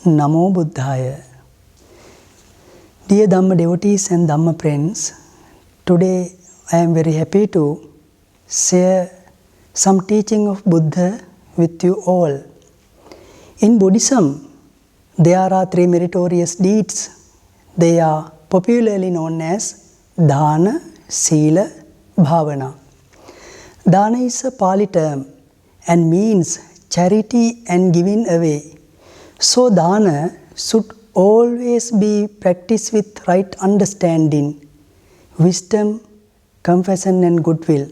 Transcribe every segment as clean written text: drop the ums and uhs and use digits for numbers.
Namo Buddhaya. Dear Dhamma devotees and Dhamma friends, today I am very happy to share some teaching of Buddha with you all. In Buddhism, there are three meritorious deeds. They are popularly known as Dana, Sila, Bhavana. Dana is a Pali term and means charity and giving away. So Dana should always be practiced with right understanding, wisdom, compassion and goodwill.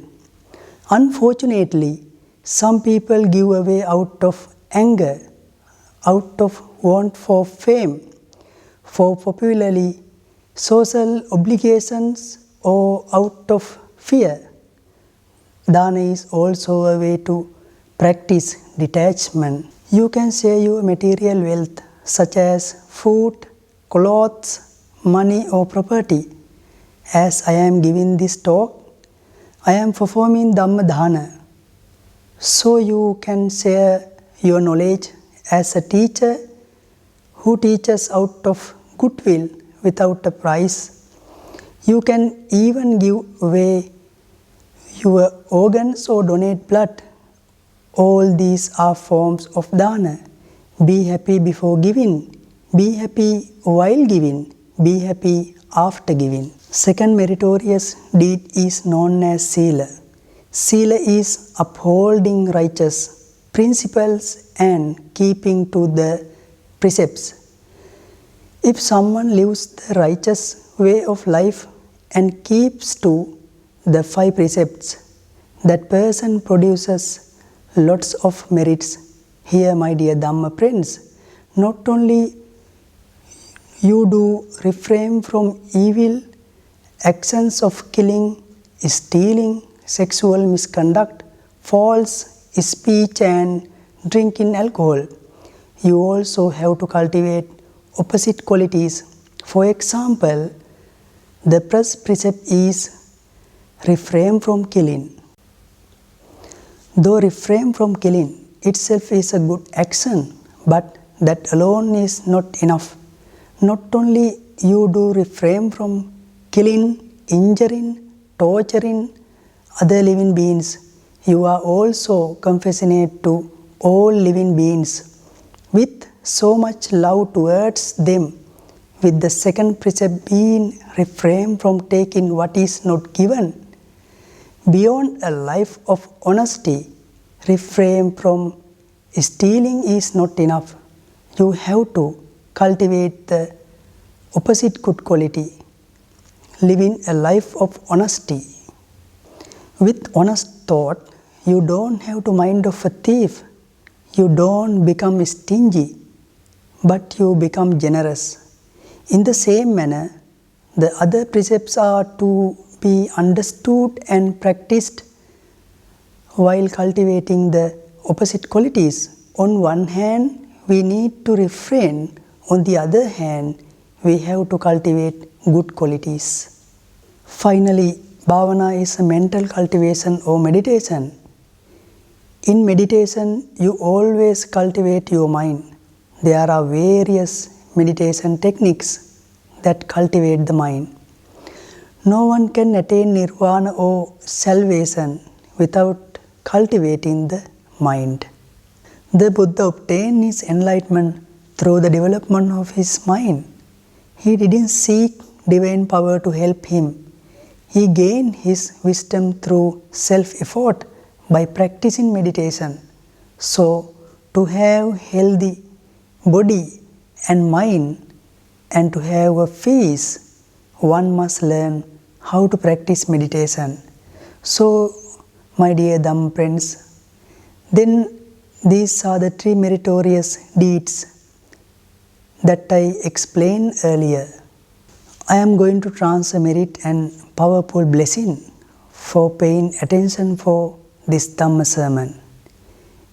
Unfortunately, some people give away out of anger, out of want for fame, for popularity, social obligations, or out of fear. Dana is also a way to practice detachment. You can share your material wealth such as food, clothes, money or property. As I am giving this talk, I am performing Dhamma Dana. So you can share your knowledge as a teacher who teaches out of goodwill without a price. You can even give away your organs or donate blood. All these are forms of Dana. Be happy before giving. Be happy while giving. Be happy after giving. Second meritorious deed is known as Sila. Sila is upholding righteous principles and keeping to the precepts. If someone lives the righteous way of life and keeps to the 5 precepts, that person produces lots of merits. Here, my dear Dhamma friends, not only you do refrain from evil actions of killing, stealing, sexual misconduct, false speech and drinking alcohol, you also have to cultivate opposite qualities. For example, the first precept is refrain from killing. Though refrain from killing itself is a good action, but that alone is not enough. Not only you do refrain from killing, injuring, torturing other living beings, you are also compassionate to all living beings with so much love towards them, with the second precept being refrain from taking what is not given. Beyond a life of honesty, refrain from stealing is not enough. You have to cultivate the opposite good quality, living a life of honesty. With honest thought, you don't have the mind of a thief. You don't become stingy, but you become generous. In the same manner, the other precepts are to be understood and practiced while cultivating the opposite qualities. On one hand, we need to refrain. On the other hand, we have to cultivate good qualities. Finally, Bhavana is a mental cultivation or meditation. In meditation, you always cultivate your mind. There are various meditation techniques that cultivate the mind. No one can attain nirvana or salvation without cultivating the mind. The Buddha obtained his enlightenment through the development of his mind. He didn't seek divine power to help him. He gained his wisdom through self-effort by practicing meditation. So, to have healthy body and mind and to have a peace, one must learn how to practice meditation. So, my dear Dhamma friends, then these are the 3 meritorious deeds that I explained earlier. I am going to transfer merit and powerful blessing for paying attention for this Dhamma sermon.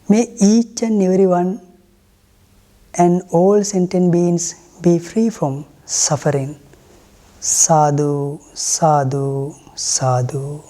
May each and every one and all sentient beings be free from suffering. Sadhu, sadhu, sadhu.